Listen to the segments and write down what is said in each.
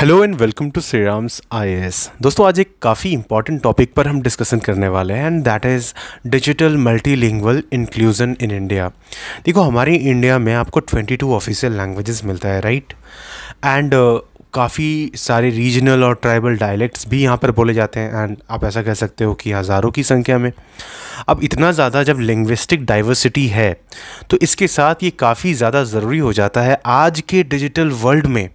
Hello and welcome to Shriram's IAS. दोस्तों, आज एक काफ़ी इंपॉर्टेंट टॉपिक पर हम डिस्कशन करने वाले हैं and that is digital multilingual inclusion in India. देखो, हमारे इंडिया में आपको 22 ऑफिशियल लैंग्वेजेस मिलता है, राइट। एंड काफ़ी सारे रीजनल और ट्राइबल डायलेक्ट्स भी यहाँ पर बोले जाते हैं एंड आप ऐसा कह सकते हो कि हज़ारों की संख्या में। अब इतना ज़्यादा जब लिंग्विस्टिक डाइवर्सिटी है तो इसके साथ ये काफ़ी ज़्यादा ज़रूरी हो जाता है आज के डिजिटल वर्ल्ड में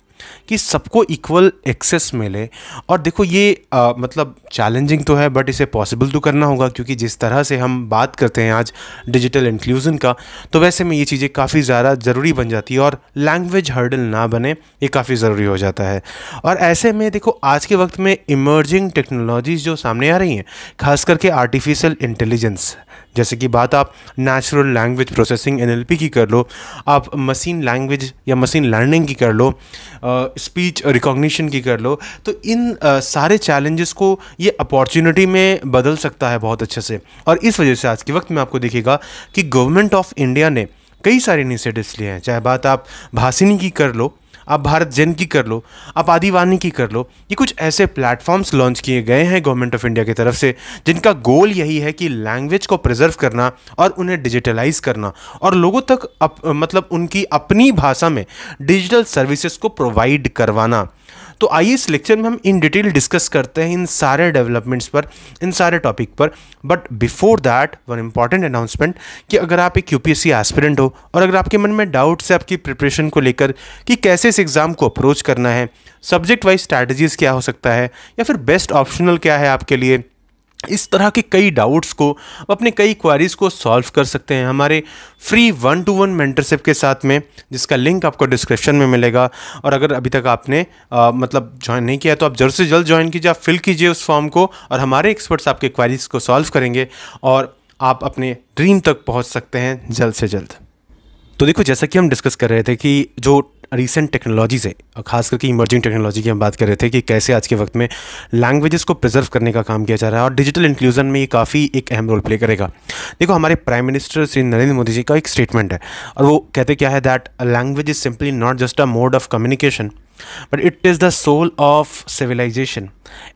कि सबको इक्वल एक्सेस मिले। और देखो, ये मतलब चैलेंजिंग तो है बट इसे पॉसिबल तो करना होगा, क्योंकि जिस तरह से हम बात करते हैं आज डिजिटल इंक्लूजन का, तो वैसे में ये चीज़ें काफ़ी ज़्यादा ज़रूरी बन जाती है और लैंग्वेज हर्डल ना बने, ये काफ़ी ज़रूरी हो जाता है। और ऐसे में देखो, आज के वक्त में इमर्जिंग टेक्नोलॉजीज़ जो सामने आ रही हैं, खास करके आर्टिफिशियल इंटेलिजेंस, जैसे कि बात आप नेचुरल लैंग्वेज प्रोसेसिंग एनएलपी की कर लो, आप मशीन लैंग्वेज या मशीन लर्निंग की कर लो, स्पीच रिकॉग्निशन की कर लो, तो इन सारे चैलेंजेस को ये अपॉर्चुनिटी में बदल सकता है बहुत अच्छे से। और इस वजह से आज के वक्त में आपको दिखेगा कि गवर्नमेंट ऑफ इंडिया ने कई सारे इनिशिएटिव्स लिए हैं। चाहे बात आप भाषिनी की कर लो, आप भारत जेन की कर लो, आप आदिवानी की कर लो, ये कुछ ऐसे प्लेटफॉर्म्स लॉन्च किए गए हैं गवर्नमेंट ऑफ इंडिया की तरफ से, जिनका गोल यही है कि लैंग्वेज को प्रिजर्व करना और उन्हें डिजिटलाइज करना और लोगों तक मतलब उनकी अपनी भाषा में डिजिटल सर्विसेज को प्रोवाइड करवाना। तो आइए इस लेक्चर में हम इन डिटेल डिस्कस करते हैं इन सारे डेवलपमेंट्स पर, इन सारे टॉपिक पर। But before that one important announcement कि अगर आप एक यूपीएससी एस्पिरेंट हो और अगर आपके मन में डाउट्स है आपकी प्रिपरेशन को लेकर कि कैसे इस एग्ज़ाम को अप्रोच करना है, सब्जेक्ट वाइज स्ट्रैटेजीज़ क्या हो सकता है या फिर बेस्ट ऑप्शनल क्या है आपके लिए, इस तरह के कई डाउट्स को, अपने कई क्वारीज को सॉल्व कर सकते हैं हमारे फ्री 1-to-1 मेंटरशिप के साथ में, जिसका लिंक आपको डिस्क्रिप्शन में मिलेगा। और अगर अभी तक आपने मतलब ज्वाइन नहीं किया तो आप जल्द से जल्द ज्वाइन कीजिए, आप फिल कीजिए उस फॉर्म को और हमारे एक्सपर्ट्स आपके क्वारीज को सॉल्व करेंगे और आप अपने ड्रीम तक पहुंच सकते हैं जल्द से जल्द। तो देखो, जैसा कि हम डिस्कस कर रहे थे कि जो रिसेंट टेक्नोलॉजीज़ है, खास करके इमर्जिंग टेक्नोलॉजी की हम बात कर रहे थे कि कैसे आज के वक्त में लैंग्वेजेस को प्रिजर्व करने का काम किया जा रहा है और डिजिटल इंक्लूजन में ये काफ़ी एक अहम रोल प्ले करेगा। देखो, हमारे प्राइम मिनिस्टर श्री नरेंद्र मोदी जी का एक स्टेटमेंट है और वो कहते क्या है, that a language is simply not just a mode of communication but it is the soul of civilisation,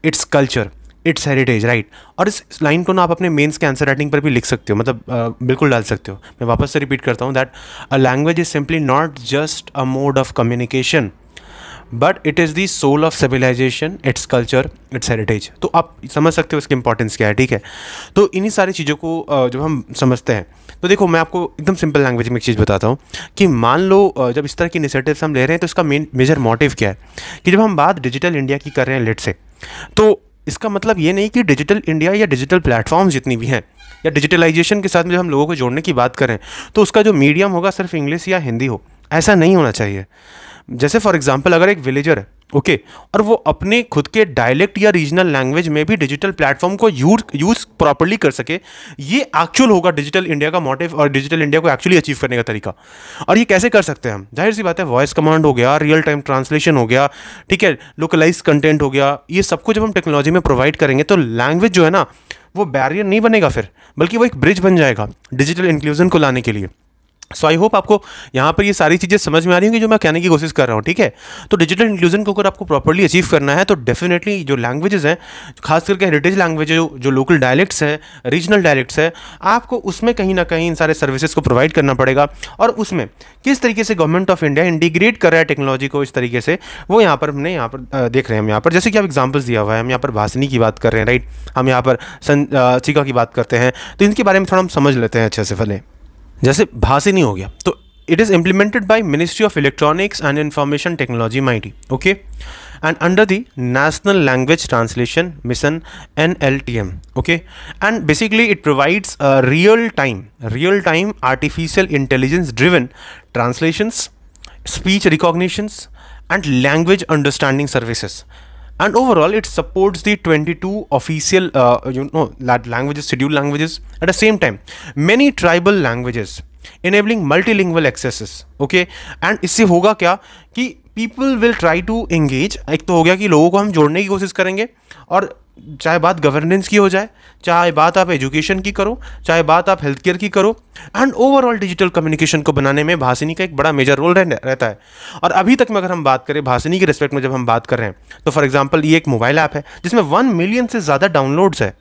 its culture, its heritage, right. और इस लाइन को ना आप अपने मेंस के आंसर राइटिंग पर भी लिख सकते हो, मतलब बिल्कुल डाल सकते हो। मैं वापस से रिपीट करता हूँ, that a language is simply not just a mode of communication but it is the soul of civilisation, its culture, its heritage. तो आप समझ सकते हो इसकी इंपॉर्टेंस क्या है, ठीक है। तो इन्हीं सारी चीज़ों को जब हम समझते हैं तो देखो, मैं आपको एकदम सिंपल लैंग्वेज में एक चीज़ बताता हूँ कि मान लो जब इस तरह की इनिशिएटिव्स हम ले रहे हैं तो इसका मेजर मोटिव क्या है कि जब हम बात डिजिटल इंडिया की कर रहे हैं लेट से, तो इसका मतलब ये नहीं कि डिजिटल इंडिया या डिजिटल प्लेटफॉर्म्स जितनी भी हैं या डिजिटलाइजेशन के साथ में जब हम लोगों को जोड़ने की बात करें तो उसका जो मीडियम होगा सिर्फ इंग्लिश या हिंदी हो, ऐसा नहीं होना चाहिए। जैसे फॉर एग्जांपल, अगर एक विलेजर है, ओके, और वो अपने खुद के डायलेक्ट या रीजनल लैंग्वेज में भी डिजिटल प्लेटफॉर्म को यूज़ प्रॉपर्ली कर सके, ये एक्चुअल होगा डिजिटल इंडिया का मोटिव और डिजिटल इंडिया को एक्चुअली अचीव करने का तरीका। और ये कैसे कर सकते हैं हम? जाहिर सी बात है, वॉइस कमांड हो गया, रियल टाइम ट्रांसलेशन हो गया, ठीक है, लोकलाइज कंटेंट हो गया, ये सब कुछ जब हम टेक्नोलॉजी में प्रोवाइड करेंगे तो लैंग्वेज जो है ना, वो बैरियर नहीं बनेगा फिर, बल्कि वो एक ब्रिज बन जाएगा डिजिटल इंक्लूजन को लाने के लिए। सो आई होप आपको यहाँ पर ये सारी चीज़ें समझ में आ रही होंगी जो मैं कहने की कोशिश कर रहा हूँ, ठीक है। तो डिजिटल इंक्लूजन को अगर आपको प्रॉपर्ली अचीव करना है तो डेफिनेटली जो लैंग्वेजेस हैं, खास करके हेरिटेज लैंग्वेज जो लोकल डायलेक्ट्स हैं, रीजनल डायलेक्ट्स हैं, आपको उसमें कहीं ना कहीं इन सारे सर्विसेज को प्रोवाइड करना पड़ेगा। और उसमें किस तरीके से गवर्नमेंट ऑफ इंडिया इंटीग्रेट कर रहा है टेक्नोलॉजी को इस तरीके से, वो यहाँ पर हमने देख रहे हैं। हम यहाँ पर जैसे कि आप एग्जाम्पल्स दिया हुआ है, हम यहाँ पर भाषिनी की बात कर रहे हैं, राइट, हम यहाँ पर संचिका की बात करते हैं, तो इनके बारे में थोड़ा हम समझ लेते हैं अच्छे से पहले। जैसे भाषिनी हो गया, तो it is implemented by Ministry of Electronics and Information Technology MeitY, okay, and under the National Language Translation Mission NLTM, okay, and basically it provides real time artificial intelligence driven translations, speech recognitions and language understanding services. And overall it supports the 22 official languages, scheduled languages, at the same time many tribal languages, enabling multilingual accesses, okay। and इससे होगा क्या कि people will try to engage, एक तो हो गया कि लोगों को हम जोड़ने की कोशिश करेंगे और चाहे बात गवर्नेंस की हो जाए, चाहे बात आप एजुकेशन की करो, चाहे बात आप हेल्थ केयर की करो, एंड ओवरऑल डिजिटल कम्युनिकेशन को बनाने में भाषिनी का एक बड़ा मेजर रोल रहता है। और अभी तक में अगर हम बात करें भाषिनी के रिस्पेक्ट में, जब हम बात कर रहे हैं, तो फॉर एग्जांपल ये एक मोबाइल ऐप है जिसमें 1 मिलियन से ज़्यादा डाउनलोड्स है।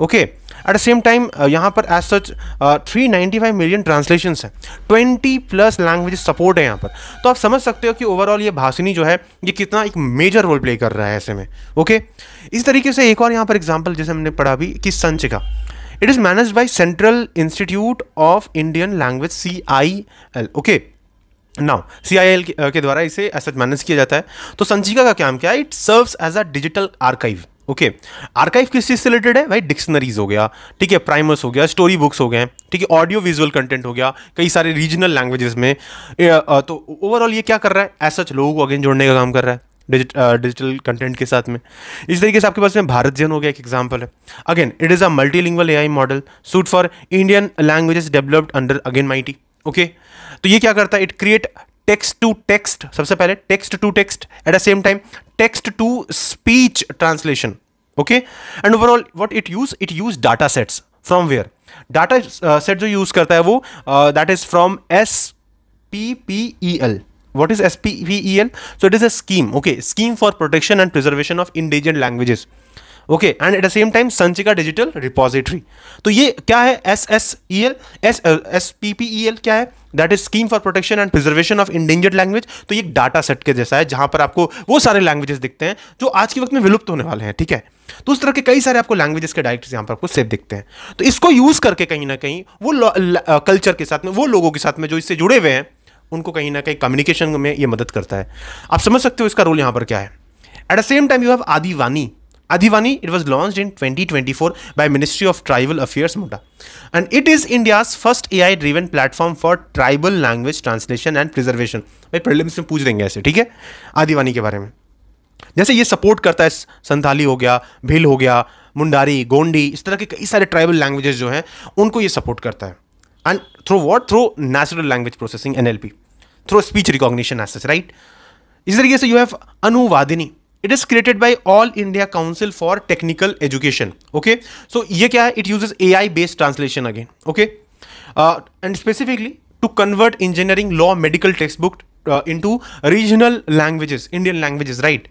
Okay, at the same time यहाँ पर एज सच 395 मिलियन ट्रांसलेशंस हैं, 20+ लैंग्वेज सपोर्ट है यहाँ पर। तो आप समझ सकते हो कि ओवरऑल ये भाषिनी जो है ये कितना एक मेजर रोल प्ले कर रहा है ऐसे में। ओके, इस तरीके से एक और यहाँ पर एग्जांपल जैसे हमने पढ़ा भी कि Sanchika, it is managed by central institute of Indian language, CIL। Okay, now CIL के द्वारा इसे ऐसा मैनेज किया जाता है। तो संचिका का काम क्या है? It serves as a digital archive. Okay, archive किस चीज़ से रिलेटेड है भाई? डिक्शनरीज हो गया, ठीक है, प्राइमर्स हो गया, स्टोरी बुक्स हो गए, ठीक है, ऑडियो विजुअल कंटेंट हो गया, कई सारे रीजनल लैंग्वेजेस में। तो ओवरऑल ये क्या कर रहा है? एज सच लोगों को अगेन जोड़ने का काम कर रहा है डिजिटल कंटेंट के साथ में। इस तरीके से आपके पास में भारत जन हो गया, एक एग्जांपल है। Again it is a multilingual AI model suit for Indian languages developed under again MIT। Okay, तो ये क्या करता है? It create text to text, सबसे पहले text to text, at the same time text to speech translation. Okay, and overall what it use data sets from where? Data set जो use करता है वो दैट इज फ्रॉम SPPEL। What is SPPEL? So it is a scheme, okay, scheme for protection and preservation of endangered languages. Okay, and at the same time Sanchika digital repository. तो ये क्या है? SPPEL क्या है? That is scheme for protection and preservation of endangered language. तो ये एक data set के जैसा है जहां पर आपको वो सारे लैंग्वेजेस दिखते हैं जो आज के वक्त में विलुप्त होने वाले हैं, ठीक है। तो उस तरह के कई सारे आपको लैंग्वेजेस के डायरेक्ट्स यहाँ पर आपको सेव दिखते हैं। तो इसको यूज करके कहीं ना कहीं वो कल्चर के साथ में, वो लोगों के साथ में जो इससे जुड़े हुए हैं, उनको कहीं ना कहीं कम्युनिकेशन में ये मदद करता है। आप समझ सकते हो इसका रोल यहाँ पर क्या है। At the same time you have Adivani. Adivani, it was launched in 2024 by Ministry of Tribal Affairs, MOTA, and it is India's first AI-driven platform for tribal language translation and preservation। भाई prelims में पूछ देंगे ऐसे, ठीक है, आदिवानी के बारे में। जैसे ये सपोर्ट करता है संथाली हो गया, भील हो गया, मुंडारी, गोंडी, इस तरह के कई सारे ट्राइबल लैंग्वेजेस जो हैं उनको ये सपोर्ट करता है। And through what? Through natural language processing, NLP, through speech recognition as such, right. इस तरीके से you have Anuvadini. It is created by All India Council for Technical Education. Okay, so ये क्या है? It uses AI based translation again. Okay, and specifically to convert engineering, law, medical textbook into regional languages, Indian languages, right?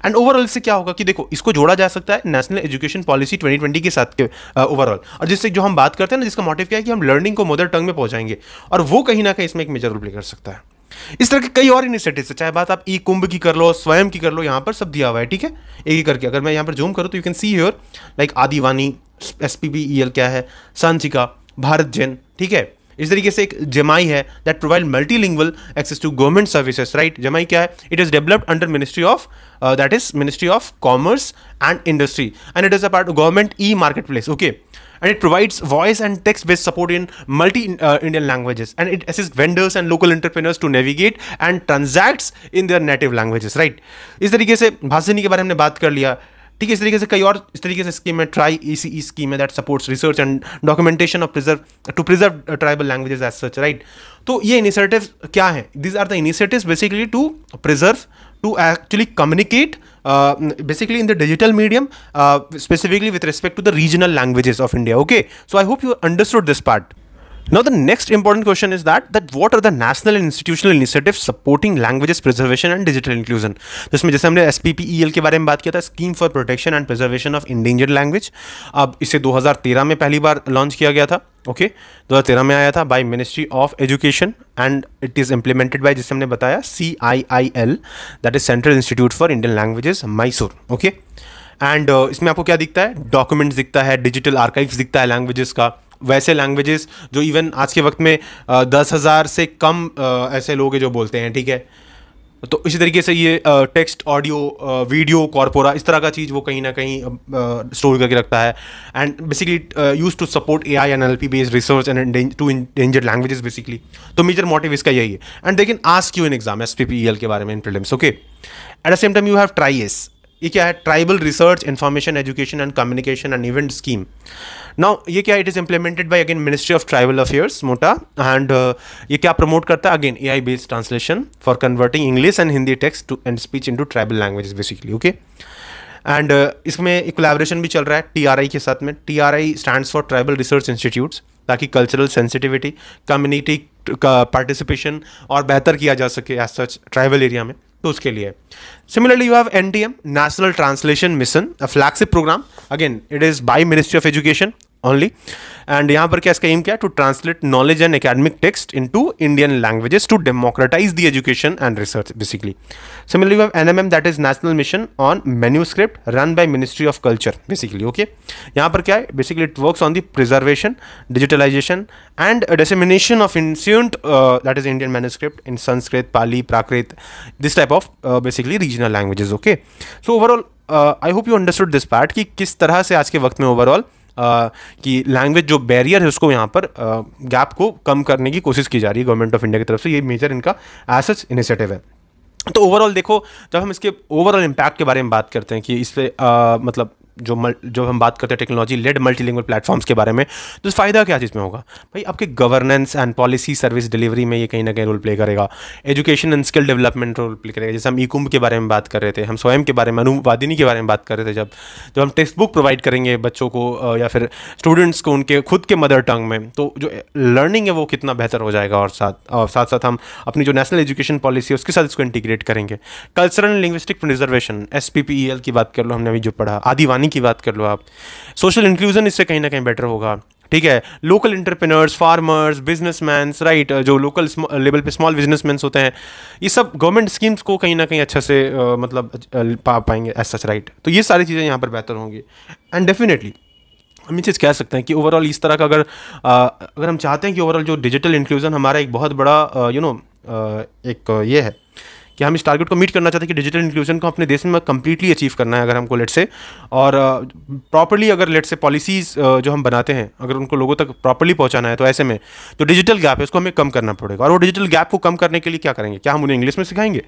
And overall इससे क्या होगा कि देखो, इसको जोड़ा जा सकता है नेशनल एजुकेशन पॉलिसी 2020 के साथ के ओवरऑल, और जिससे जो हम बात करते हैं ना, जिसका मोटिव क्या है कि हम लर्निंग को मदर टंग में पहुंचाएंगे, और वो कहीं ना कहीं इसमें एक मेजर रोल प्ले कर सकता है। इस तरह के कई और इनिशिएटिव्स है, चाहे बात आप ई कुंभ की कर लो, स्वयं की कर लो, यहाँ पर सब दिया हुआ है, ठीक है, एक एक करके। अगर मैं यहाँ पर जूम करूँ तो you can see here like Adivani, SPPEL क्या है, संचिका, भारत जन, ठीक है। इस तरीके से एक जमाई है that provide multilingual access to government services, right. जमाई क्या है? It is developed under ministry of that is ministry of commerce and industry, and it is a part of government e market place. Okay, and it provides voice and text based support in multi Indian languages, and it assists vendors and local entrepreneurs to navigate and transacts in their native languages, right। इस तरीके से भाषिनी के बारे में हमने बात कर लिया, ठीक है। इस तरीके से कई और इस तरीके से स्कीम है, ट्राई ECE स्कीम है that supports research and documentation of preserve tribal languages as such, right. तो ये इनिशिएटिव्स क्या है? These are the initiatives basically to preserve, to actually communicate basically in the digital medium, specifically with respect to the regional languages of India. Okay, so I hope you understood this part. Now the next important question is that what are the national and institutional initiatives supporting languages preservation and digital inclusion? जिसमें जैसे हमने SPPEL के बारे में बात किया था, scheme for protection and preservation of endangered language. अब इसे 2013 में पहली बार लॉन्च किया गया था। ओके, 2013 में आया था bye ministry of education, and it is implemented by, जिसे हमने बताया, CIIL, that is central institute for Indian languages, Mysore. Okay, and इसमें आपको क्या दिखता है? डॉक्यूमेंट्स दिखता है, डिजिटल आर्काइव्स दिखता है लैंग्वेजेस का, वैसे लैंग्वेजेस जो इवन आज के वक्त में 10,000 से कम ऐसे लोग हैं जो बोलते हैं, ठीक है। तो इसी तरीके से ये टेक्स्ट, ऑडियो, वीडियो, कॉर्पोरा, इस तरह का चीज़ वो कहीं ना कहीं स्टोर करके रखता है, and basically use to support AI and NLP based research and to endangered languages basically. तो मेजर मोटिव इसका यही है, and they can ask you in exam SPPEL के बारे में in prelims. Okay, at the same time you have TRIES। ये क्या है? Tribal research, information, education and communication and event scheme. Now ये क्या? It is implemented by again ministry of tribal affairs, MOTA, and ये क्या promote करता है? Again AI based translation for converting English and Hindi text to and speech into tribal languages basically. Okay, and इसमें एक collaboration भी चल रहा है TRI के साथ में। TRI stands for tribal research institutes, ताकि कल्चरल सेंसिटिविटी, कम्युनिटी का पार्टिसिपेशन और बेहतर किया जा सके एज सच ट्राइबल एरिया में, तो उसके लिए। Similarly you have NTM, national translation mission, a flagship program. Again it is by ministry of education only, and यहाँ पर क्या इसका एम क्या है, to translate knowledge and academic text into Indian languages to democratize the education and research basically. Similarly we have NMM, that is national mission on manuscript run by ministry of culture basically. Okay, यहाँ पर क्या है, basically it works on the preservation, digitalization and dissemination of ancient that is Indian manuscript in Sanskrit, Pali, Prakrit, this type of basically regional languages. Okay, so overall I hope you understood this part कि किस तरह से आज के वक्त में overall कि language जो बैरियर है उसको यहाँ पर गैप को कम करने की कोशिश की जा रही है गवर्नमेंट ऑफ इंडिया की तरफ से। ये मेजर इनका एज सच इनिशिएटिव है। तो ओवरऑल देखो, जब हम इसके ओवरऑल इम्पैक्ट के बारे में बात करते हैं कि इससे मतलब जो हम बात करते हैं टेक्नोलॉजी लेड मल्टीलिंगुअल प्लेटफॉर्म्स के बारे में, तो फ़ायदा क्या चीज़ में होगा भाई, आपके governance and policy service delivery में ये कहीं ना कहीं रोल प्ले करेगा। Education and skill development role play करेगा। जैसे हम ई-कुंभ के बारे में बात कर रहे थे, हम स्वयं के बारे में, अनुवादिनी के बारे में बात कर रहे थे, जब हम टेक्स्ट बुक प्रोवाइड करेंगे बच्चों को या फिर स्टूडेंट्स को उनके खुद के मदर टंग में, तो जो लर्निंग है वो कितना बेहतर हो जाएगा। और साथ साथ हम अपनी जो नेशनल एजुकेशन पॉलिसी है उसके साथ इसको इंटीग्रेट करेंगे। Cultural and linguistic preservation, SPPEL की बात कर लो, हमने अभी जो पढ़ा, आदिवानी की बात कर लो आप। सोशल इंक्लूजन इससे कहीं ना कहीं बेटर होगा। ठीक है, local entrepreneurs, farmers, businessman, right, जो लोकल लेवल पे स्मॉल बिजनेसमैन होते हैं, ये सब गवर्नमेंट स्कीम्स को कहीं ना कहीं अच्छे से मतलब पा पाएंगे एज सच, राइट। तो ये सारी चीज़ें यहाँ पर बेहतर होंगी। एंड डेफिनेटली हम ये चीज़ कह सकते हैं कि ओवरऑल इस तरह का अगर हम चाहते हैं कि ओवरऑल जो डिजिटल इंक्लूजन हमारा एक बहुत बड़ा एक ये है कि हम इस टारगेट को मीट करना चाहते हैं कि डिजिटल इंक्लूजन को अपने देश में कंप्लीटली अचीव करना है, अगर हमको लेट से और प्रॉपर्ली अगर लेट से पॉलिसीज़ जो हम बनाते हैं अगर उनको लोगों तक प्रॉपर्ली पहुंचाना है, तो ऐसे में जो डिजिटल गैप है उसको हमें कम करना पड़ेगा। और वो डिजिटल गैप को कम करने के लिए क्या करेंगे, क्या हम उन्हें इंग्लिश में सिखाएंगे?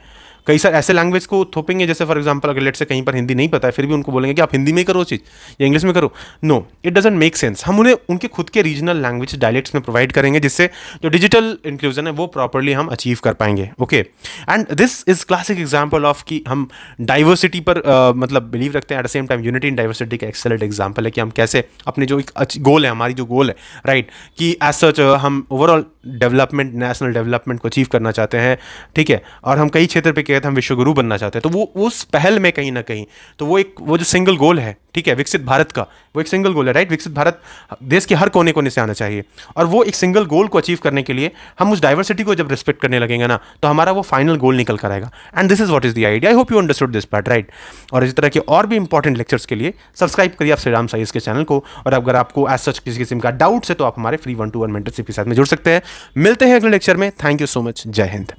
कई सारे ऐसे लैंग्वेज को थोपेंगे, जैसे फॉर एग्जांपल अगर लेट से कहीं पर हिंदी नहीं पता है फिर भी उनको बोलेंगे कि आप हिंदी में ही करो चीज़ या इंग्लिश में करो। No, it doesn't make sense. हम उन्हें उनके खुद के रीजनल लैंग्वेज डायलेक्ट्स में प्रोवाइड करेंगे, जिससे जो डिजिटल इंक्लूजन है वो प्रॉपर्ली हम अचीव कर पाएंगे। Okay, and this is classic example of कि हम डाइवर्सिटी पर मतलब बिलीव रखते हैं, eight the same time unity in diversity का एक्सेलेंट एग्जाम्पल है कि हम कैसे अपने जो एक गोल है, हमारी जो गोल है, राइट, कि एज सच हम ओवरऑल डेवलपमेंट, नेशनल डेवलपमेंट को अचीव करना चाहते हैं। ठीक है, और हम कई क्षेत्र पे कहते हैं हम विश्वगुरु बनना चाहते हैं, तो वो उस पहल में कहीं ना कहीं तो वो जो सिंगल गोल है, ठीक है, विकसित भारत का, वो एक सिंगल गोल है, राइट। विकसित भारत देश के हर कोने कोने से आना चाहिए, और वो एक सिंगल गोल को अचीव करने के लिए हम उस डाइवर्सिटी को जब रिस्पेक्ट करने लगेंगे ना, तो हमारा वो फाइनल गोल निकल कर आएगा। And this is what is the idea. I hope you understood this part, right. और इस तरह के और भी इंपॉर्टेंट लेक्चर्स के लिए सब्सक्राइब करिए आप श्रीराम साइंस के चैनल को। और अगर आपको एज सच किसी किस्म का डाउट्स है तो आप हमारे फ्री 1-to-1 मेंटरशिप के साथ में जुड़ सकते हैं। मिलते हैं अगले लेक्चर में। Thank you so much. जय हिंद।